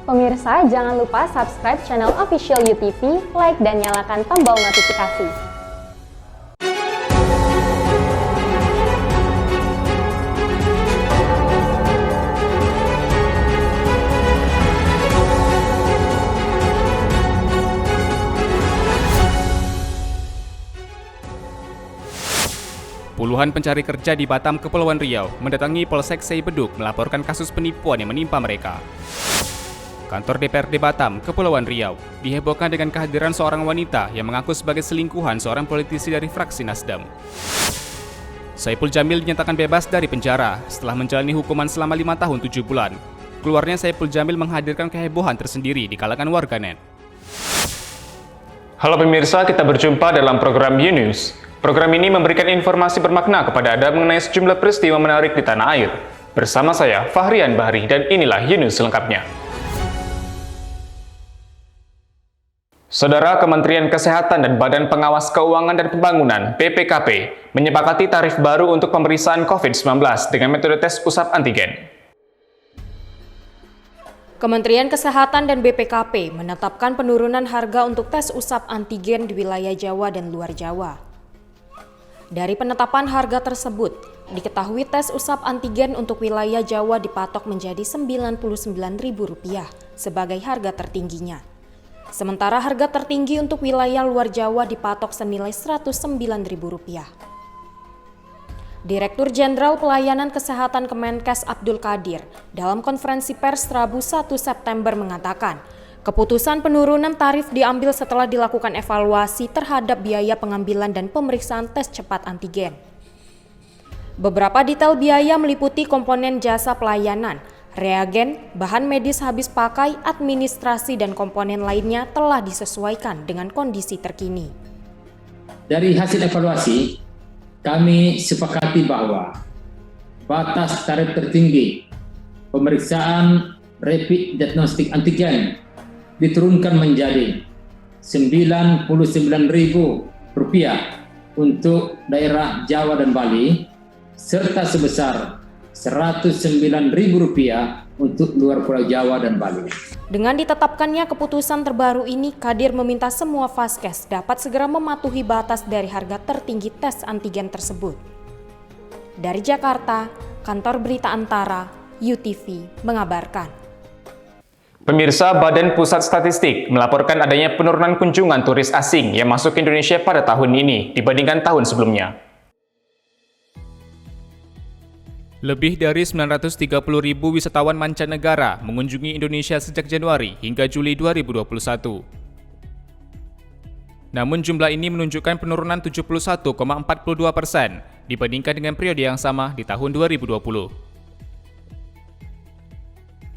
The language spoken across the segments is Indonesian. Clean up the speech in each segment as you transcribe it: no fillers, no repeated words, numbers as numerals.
Pemirsa, jangan lupa subscribe channel official UTV, like dan nyalakan tombol notifikasi. Puluhan pencari kerja di Batam, Kepulauan Riau mendatangi Polsek Seibeduk melaporkan kasus penipuan yang menimpa mereka. Kantor DPRD Batam, Kepulauan Riau dihebohkan dengan kehadiran seorang wanita yang mengaku sebagai selingkuhan seorang politisi dari fraksi Nasdem. Saipul Jamil dinyatakan bebas dari penjara setelah menjalani hukuman selama 5 tahun 7 bulan. Keluarnya Saipul Jamil menghadirkan kehebohan tersendiri di kalangan warganet. Halo pemirsa, kita berjumpa dalam program U-News. Program ini memberikan informasi bermakna kepada Anda mengenai sejumlah peristiwa menarik di tanah air. Bersama saya, Fahrian Bahri, dan inilah U-News selengkapnya. Saudara, Kementerian Kesehatan dan Badan Pengawas Keuangan dan Pembangunan (BPKP) menyepakati tarif baru untuk pemeriksaan COVID-19 dengan metode tes usap antigen. Kementerian Kesehatan dan BPKP menetapkan penurunan harga untuk tes usap antigen di wilayah Jawa dan luar Jawa. Dari penetapan harga tersebut, diketahui tes usap antigen untuk wilayah Jawa dipatok menjadi Rp99.000 sebagai harga tertingginya. Sementara harga tertinggi untuk wilayah luar Jawa dipatok senilai Rp109.000. Direktur Jenderal Pelayanan Kesehatan Kemenkes Abdul Qadir dalam konferensi pers Rabu 1 September mengatakan, keputusan penurunan tarif diambil setelah dilakukan evaluasi terhadap biaya pengambilan dan pemeriksaan tes cepat antigen. Beberapa detail biaya meliputi komponen jasa pelayanan, reagen, bahan medis habis pakai, administrasi, dan komponen lainnya telah disesuaikan dengan kondisi terkini. Dari hasil evaluasi, kami sepakati bahwa batas tarif tertinggi pemeriksaan rapid diagnostic antigen diturunkan menjadi Rp99.000 untuk daerah Jawa dan Bali, serta sebesar Rp109.000 untuk luar Pulau Jawa dan Bali. Dengan ditetapkannya keputusan terbaru ini, Qadir meminta semua vaskes dapat segera mematuhi batas dari harga tertinggi tes antigen tersebut. Dari Jakarta, Kantor Berita Antara, UTV, mengabarkan. Pemirsa, Badan Pusat Statistik melaporkan adanya penurunan kunjungan turis asing yang masuk ke Indonesia pada tahun ini dibandingkan tahun sebelumnya. Lebih dari 930.000 wisatawan mancanegara mengunjungi Indonesia sejak Januari hingga Juli 2021. Namun jumlah ini menunjukkan penurunan 71,42% dibandingkan dengan periode yang sama di tahun 2020.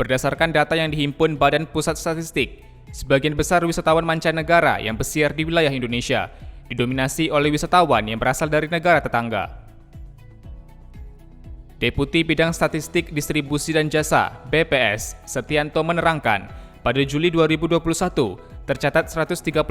Berdasarkan data yang dihimpun Badan Pusat Statistik, sebagian besar wisatawan mancanegara yang bersiar di wilayah Indonesia didominasi oleh wisatawan yang berasal dari negara tetangga. Deputi Bidang Statistik Distribusi dan Jasa (BPS) Setianto menerangkan, pada Juli 2021 tercatat 139.000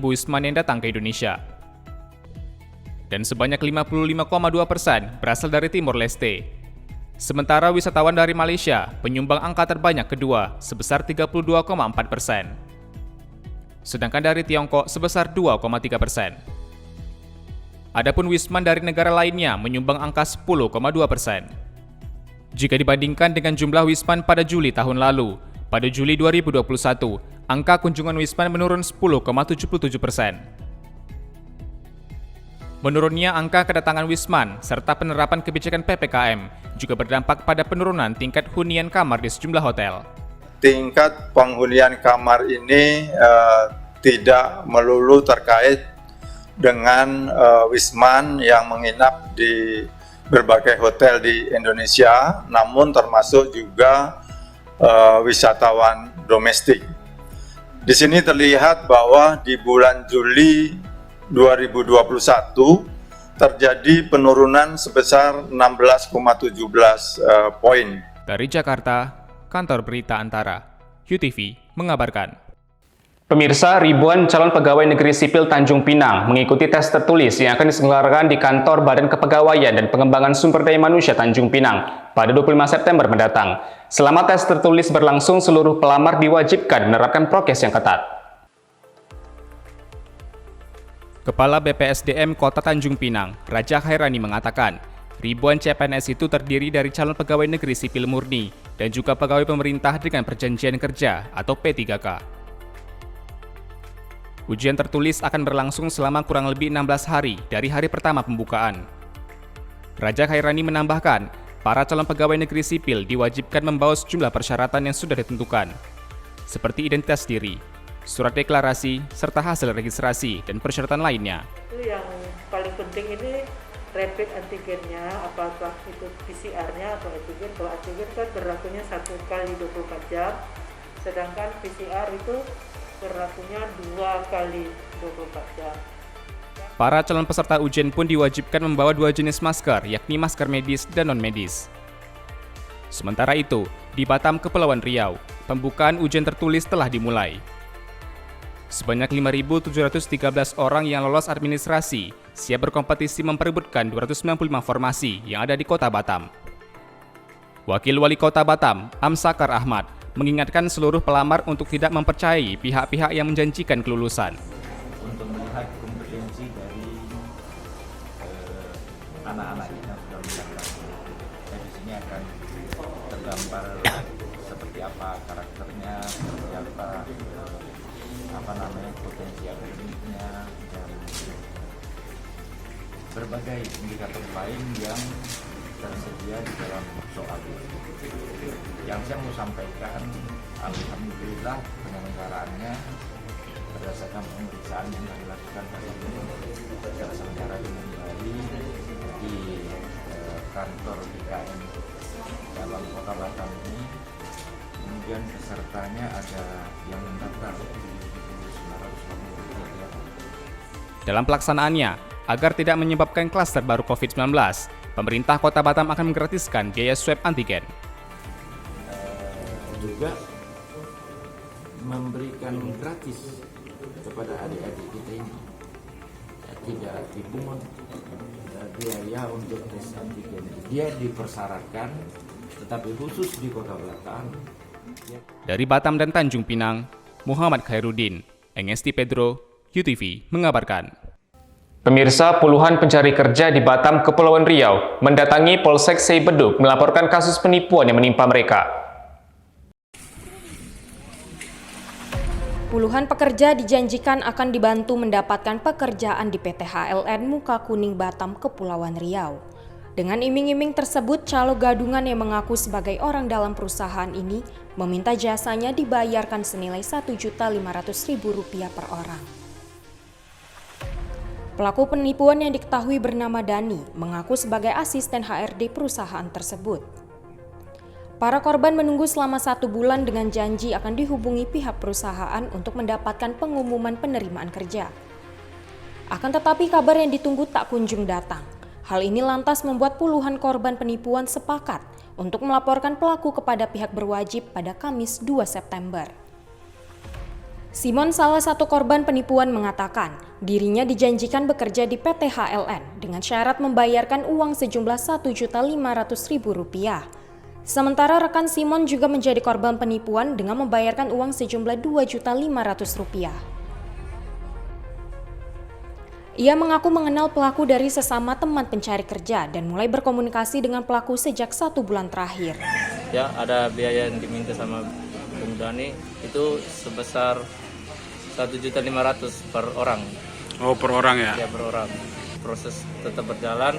wisman yang datang ke Indonesia. Dan sebanyak 55,2% berasal dari Timor Leste. Sementara wisatawan dari Malaysia penyumbang angka terbanyak kedua sebesar 32,4%. Sedangkan dari Tiongkok sebesar 2,3%. Adapun wisman dari negara lainnya menyumbang angka 10,2%. Jika dibandingkan dengan jumlah wisman pada Juli tahun lalu, pada Juli 2021, angka kunjungan wisman menurun 10,77%. Menurunnya angka kedatangan wisman serta penerapan kebijakan PPKM juga berdampak pada penurunan tingkat hunian kamar di sejumlah hotel. Tingkat penghunian kamar ini tidak melulu terkait dengan wisman yang menginap di berbagai hotel di Indonesia, namun termasuk juga wisatawan domestik. Di sini terlihat bahwa di bulan Juli 2021 terjadi penurunan sebesar 16,17 poin. Dari Jakarta, Kantor Berita Antara, UTV mengabarkan. Pemirsa, ribuan calon pegawai negeri sipil Tanjung Pinang mengikuti tes tertulis yang akan diselenggarakan di kantor Badan Kepegawaian dan Pengembangan Sumber Daya Manusia Tanjung Pinang pada 25 September mendatang. Selama tes tertulis berlangsung, seluruh pelamar diwajibkan menerapkan prokes yang ketat. Kepala BPSDM Kota Tanjung Pinang, Raja Khairani mengatakan, ribuan CPNS itu terdiri dari calon pegawai negeri sipil murni dan juga pegawai pemerintah dengan perjanjian kerja atau P3K. Ujian tertulis akan berlangsung selama kurang lebih 16 hari dari hari pertama pembukaan. Raja Khairani menambahkan, para calon pegawai negeri sipil diwajibkan membawa sejumlah persyaratan yang sudah ditentukan, seperti identitas diri, surat deklarasi, serta hasil registrasi dan persyaratan lainnya. Itu yang paling penting ini rapid antigennya, apakah itu PCR-nya atau antigen. Kalau antigen kan berlakunya 1 kali 24 jam, sedangkan PCR itu berlakunya 2 kali 24 jam. Para calon peserta ujian pun diwajibkan membawa 2 jenis masker, yakni masker medis dan non-medis. Sementara itu, di Batam, Kepulauan Riau, pembukaan ujian tertulis telah dimulai. Sebanyak 5.713 orang yang lolos administrasi siap berkompetisi memperebutkan 295 formasi yang ada di Kota Batam. Wakil Wali Kota Batam, Amsakar Ahmad, mengingatkan seluruh pelamar untuk tidak mempercayai pihak-pihak yang menjanjikan kelulusan. Untuk melihat kompetensi dari anak-anak yang sudah mendaftar. Dan di sini akan tergambar seperti apa karakternya, seperti apa potensi akademiknya, dan berbagai indikator lain yang tersedia di dalam soal itu. Yang saya mau sampaikan, alhamdulillah penyelenggaraannya berdasarkan pemeriksaan yang kami lakukan hari ini terselenggara dengan baik di kantor BKN dalam Kota Batam ini. Kemudian pesertanya ada yang mendaftar 7.983. Dalam pelaksanaannya, agar tidak menyebabkan klaster baru COVID-19, pemerintah Kota Batam akan menggratiskan biaya swab antigen. Juga memberikan gratis kepada adik-adik kita ini, tidak dipungut biaya untuk tes antigen. Dia dipersyaratkan, tetapi khusus di Kota Batam. Dari Batam dan Tanjung Pinang, Muhammad Khairuddin, NST Pedro, UTV mengabarkan. Pemirsa, puluhan pencari kerja di Batam, Kepulauan Riau mendatangi Polsek Sei Beduk melaporkan kasus penipuan yang menimpa mereka. Puluhan pekerja dijanjikan akan dibantu mendapatkan pekerjaan di PT HLN Muka Kuning Batam, Kepulauan Riau. Dengan iming-iming tersebut, calo gadungan yang mengaku sebagai orang dalam perusahaan ini meminta jasanya dibayarkan senilai Rp1.500.000 per orang. Pelaku penipuan yang diketahui bernama Dani mengaku sebagai asisten HRD perusahaan tersebut. Para korban menunggu selama 1 bulan dengan janji akan dihubungi pihak perusahaan untuk mendapatkan pengumuman penerimaan kerja. Akan tetapi kabar yang ditunggu tak kunjung datang. Hal ini lantas membuat puluhan korban penipuan sepakat untuk melaporkan pelaku kepada pihak berwajib pada Kamis 2 September. Simon, salah satu korban penipuan, mengatakan dirinya dijanjikan bekerja di PT HLN dengan syarat membayarkan uang sejumlah Rp1.500.000. Sementara rekan Simon juga menjadi korban penipuan dengan membayarkan uang sejumlah Rp2.500.000. Ia mengaku mengenal pelaku dari sesama teman pencari kerja dan mulai berkomunikasi dengan pelaku sejak 1 bulan terakhir. Ya, ada biaya yang diminta sama Bung Dani itu sebesar Rp1.500.000 per orang. Oh, per orang ya? Ya, per orang. Proses tetap berjalan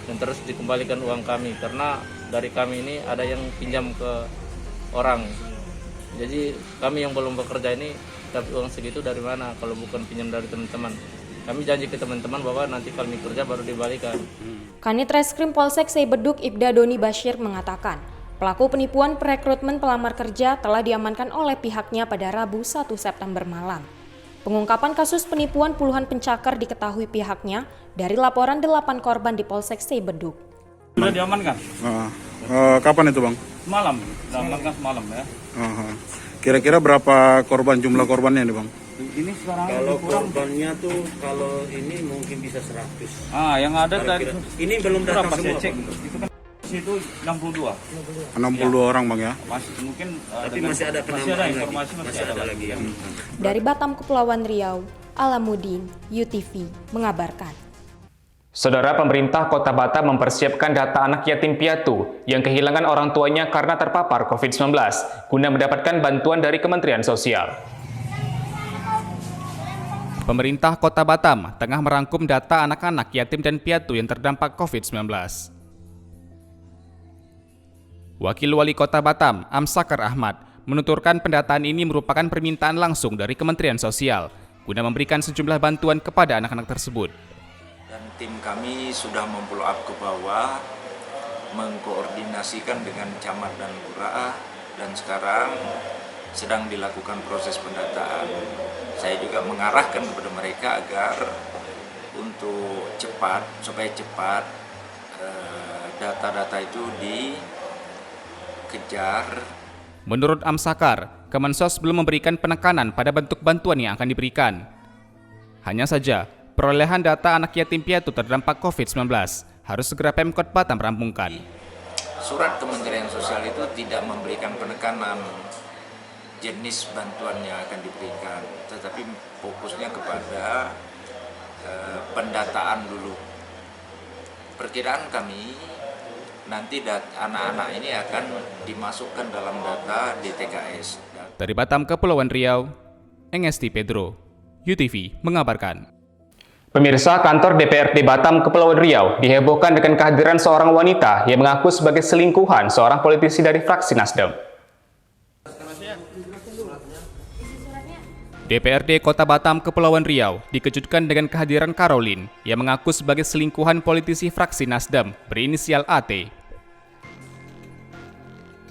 dan terus dikembalikan uang kami karena dari kami ini ada yang pinjam ke orang. Jadi kami yang belum bekerja ini dapat uang segitu dari mana kalau bukan pinjam dari teman-teman. Kami janji ke teman-teman bahwa nanti kami kerja baru dibalikan. Kanit Reskrim Polsek Sei Beduk Ibda Doni Bashir mengatakan, pelaku penipuan perekrutmen pelamar kerja telah diamankan oleh pihaknya pada Rabu 1 September malam. Pengungkapan kasus penipuan puluhan pencakar diketahui pihaknya dari laporan 8 korban di Polsek Sei Beduk. Sudah diamankan? Kapan itu, Bang? Malam, diamankan semalam ya. Kira-kira berapa korban, jumlah korbannya nih, Bang? Ini sekarang Kalau korbannya tuh kalau ini mungkin bisa 100. yang ada tadi Ini belum datang berapa saya semua. cek? Pak. Itu kan situ 62. 62 orang Bang ya. Masih mungkin Tapi masih ada masih ada penambahan informasi lagi. masih ada lagi ya. Dari Batam, Kepulauan Riau, Alamuddin, UTV, mengabarkan. Saudara, pemerintah Kota Batam mempersiapkan data anak yatim piatu yang kehilangan orang tuanya karena terpapar COVID-19 guna mendapatkan bantuan dari Kementerian Sosial. Pemerintah Kota Batam tengah merangkum data anak-anak yatim dan piatu yang terdampak COVID-19. Wakil Wali Kota Batam, Amsakar Ahmad, menuturkan pendataan ini merupakan permintaan langsung dari Kementerian Sosial guna memberikan sejumlah bantuan kepada anak-anak tersebut. Dan tim kami sudah memfollow up ke bawah, mengkoordinasikan dengan camat dan lurah, dan sekarang sedang dilakukan proses pendataan. Saya juga mengarahkan kepada mereka agar untuk supaya cepat data-data itu dikejar. Menurut Amsakar, Kemensos belum memberikan penekanan pada bentuk bantuan yang akan diberikan. Hanya saja, perolehan data anak yatim piatu terdampak COVID-19 harus segera Pemkot Batam rampungkan. Surat Kementerian Sosial itu tidak memberikan penekanan jenis bantuan yang akan diberikan, tetapi fokusnya kepada pendataan dulu. Perkiraan kami nanti anak-anak ini akan dimasukkan dalam data DTKS. Dari Batam, Kepulauan Riau, Engesti Pedro, UTV mengabarkan. Pemirsa, kantor DPRD Batam, Kepulauan Riau dihebohkan dengan kehadiran seorang wanita yang mengaku sebagai selingkuhan seorang politisi dari fraksi Nasdem. DPRD Kota Batam, Kepulauan Riau dikejutkan dengan kehadiran Caroline yang mengaku sebagai selingkuhan politisi fraksi Nasdem berinisial AT.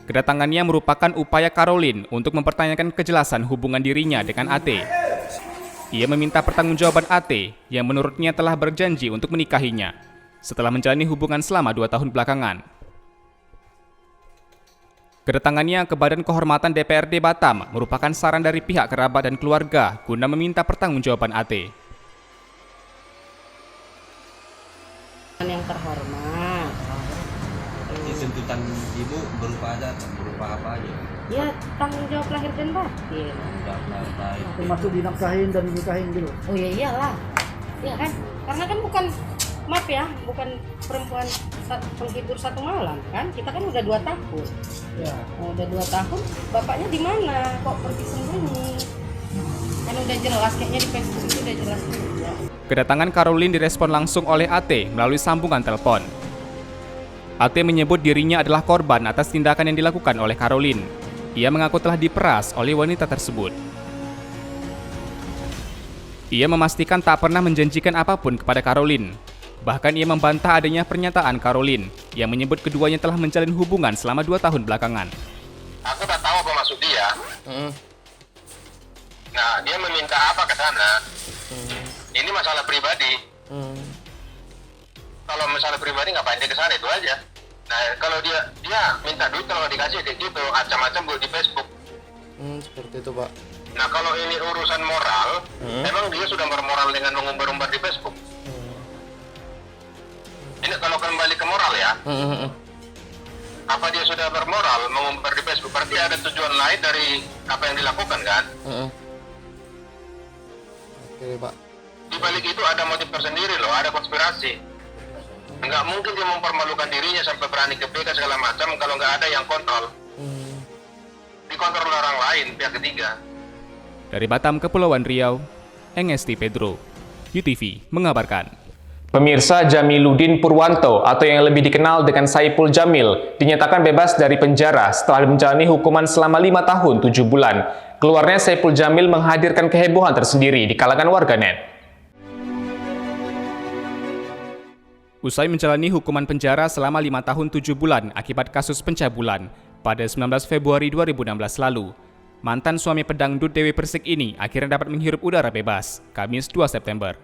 Kedatangannya merupakan upaya Caroline untuk mempertanyakan kejelasan hubungan dirinya dengan AT. Ia meminta pertanggungjawaban AT yang menurutnya telah berjanji untuk menikahinya setelah menjalani hubungan selama 2 tahun belakangan. Kedatangannya ke Badan Kehormatan DPRD Batam merupakan saran dari pihak kerabat dan keluarga guna meminta pertanggungjawaban AT. Yang terhormat. Tuntutan ibu berupa apa aja? Ya, tanggung jawab lahir dan batin. Termasuk dinafkahin dan dinikahin gitu. Oh ya iyalah. Iya kan? Karena kan bukan, maaf ya, bukan perempuan penghibur satu malam kan? Kita kan udah 2 tahun. Ya. Nah, udah 2 tahun, bapaknya di mana? Kok pergi sembunyi? Kan udah jelas, kayaknya di Facebook itu udah jelas juga. Kedatangan Caroline direspon langsung oleh AT melalui sambungan telepon. AT menyebut dirinya adalah korban atas tindakan yang dilakukan oleh Caroline. Ia mengaku telah diperas oleh wanita tersebut. Ia memastikan tak pernah menjanjikan apapun kepada Caroline. Bahkan ia membantah adanya pernyataan Caroline yang menyebut keduanya telah menjalin hubungan selama 2 tahun belakangan. Aku tak tahu apa maksud dia. Nah, dia meminta apa ke sana? Ini masalah pribadi. Kalau masalah pribadi ngapain dia ke sana, itu aja. Nah, kalau dia minta duit, kalau dikasih kayak gitu, macam-macam buat di Facebook. Seperti itu, Pak. Nah, kalau ini urusan moral, emang dia sudah bermoral dengan mengumbar-umbar di Facebook. Ini kalau kembali ke moral ya, apa dia sudah bermoral mengumbar di Facebook? Berarti ada tujuan lain dari apa yang dilakukan kan? Oke, Pak. Di balik itu ada motif tersendiri loh, ada konspirasi. Nggak mungkin dia mempermalukan dirinya sampai berani ke PK segala macam kalau nggak ada yang kontrol. Dikontrol orang lain, pihak ketiga. Dari Batam, Kepulauan Riau, Engesti Pedro, UTV mengabarkan. Pemirsa, Jamiluddin Purwanto atau yang lebih dikenal dengan Saipul Jamil dinyatakan bebas dari penjara setelah menjalani hukuman selama 5 tahun 7 bulan. Keluarnya Saipul Jamil menghadirkan kehebohan tersendiri di kalangan warganet. Usai menjalani hukuman penjara selama 5 tahun 7 bulan akibat kasus pencabulan pada 19 Februari 2016 lalu, mantan suami pedangdut Dewi Persik ini akhirnya dapat menghirup udara bebas, Kamis 2 September.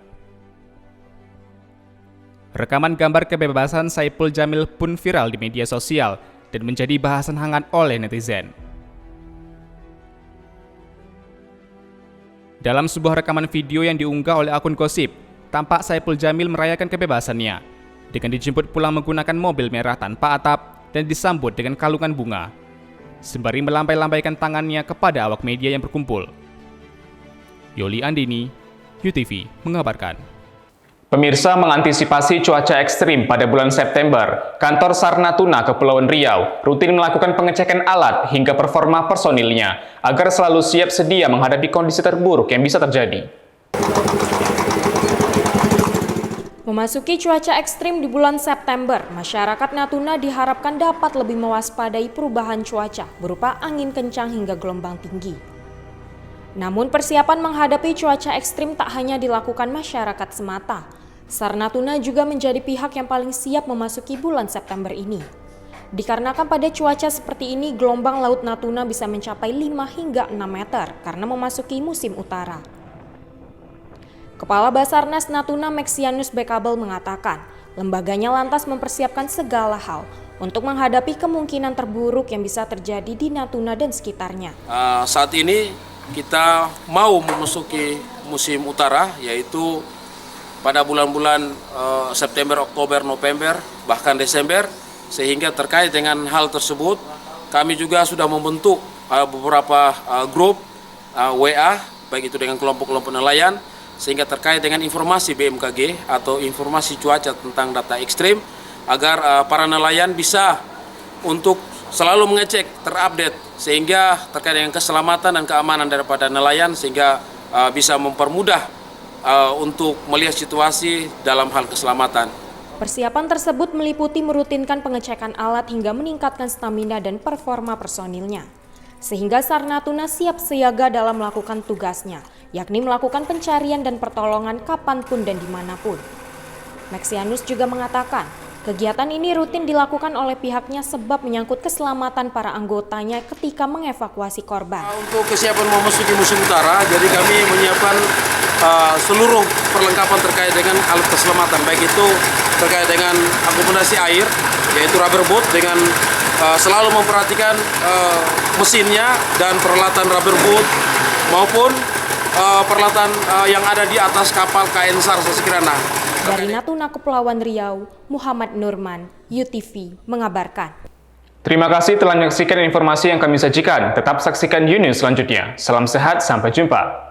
Rekaman gambar kebebasan Saipul Jamil pun viral di media sosial dan menjadi bahasan hangat oleh netizen. Dalam sebuah rekaman video yang diunggah oleh akun gosip, tampak Saipul Jamil merayakan kebebasannya dengan dijemput pulang menggunakan mobil merah tanpa atap dan disambut dengan kalungan bunga, sembari melambai-lambaikan tangannya kepada awak media yang berkumpul. Yoli Andini, UTV, mengabarkan. Pemirsa, mengantisipasi cuaca ekstrim pada bulan September, kantor SAR Natuna Kepulauan Riau rutin melakukan pengecekan alat hingga performa personilnya agar selalu siap sedia menghadapi kondisi terburuk yang bisa terjadi. Memasuki cuaca ekstrim di bulan September, masyarakat Natuna diharapkan dapat lebih mewaspadai perubahan cuaca berupa angin kencang hingga gelombang tinggi. Namun persiapan menghadapi cuaca ekstrim tak hanya dilakukan masyarakat semata. SAR Natuna juga menjadi pihak yang paling siap memasuki bulan September ini. Dikarenakan pada cuaca seperti ini, gelombang laut Natuna bisa mencapai 5 hingga 6 meter karena memasuki musim utara. Kepala Basarnas Natuna Meksianus Bekabel mengatakan, lembaganya lantas mempersiapkan segala hal untuk menghadapi kemungkinan terburuk yang bisa terjadi di Natuna dan sekitarnya. Saat ini kita mau memasuki musim utara, yaitu pada bulan-bulan September, Oktober, November, bahkan Desember, sehingga terkait dengan hal tersebut, kami juga sudah membentuk beberapa grup WA, baik itu dengan kelompok-kelompok nelayan, sehingga terkait dengan informasi BMKG atau informasi cuaca tentang data ekstrim, agar para nelayan bisa untuk selalu mengecek, terupdate, sehingga terkait dengan keselamatan dan keamanan daripada nelayan, sehingga bisa mempermudah untuk melihat situasi dalam hal keselamatan. Persiapan tersebut meliputi merutinkan pengecekan alat hingga meningkatkan stamina dan performa personilnya. Sehingga SAR Natuna siap siaga dalam melakukan tugasnya, yakni melakukan pencarian dan pertolongan kapanpun dan dimanapun. Meksianus juga mengatakan, kegiatan ini rutin dilakukan oleh pihaknya sebab menyangkut keselamatan para anggotanya ketika mengevakuasi korban. Untuk kesiapan memasuki musim utara, jadi kami menyiapkan seluruh perlengkapan terkait dengan alat keselamatan, baik itu terkait dengan akomodasi air, yaitu rubber boat, dengan selalu memperhatikan mesinnya dan peralatan rubber boat maupun peralatan yang ada di atas kapal KN SAR Sasikirana. Dari Natuna Kepulauan Riau, Muhammad Nurman, UTV, mengabarkan. Terima kasih telah menyaksikan informasi yang kami sajikan. Tetap saksikan News selanjutnya. Salam sehat, sampai jumpa.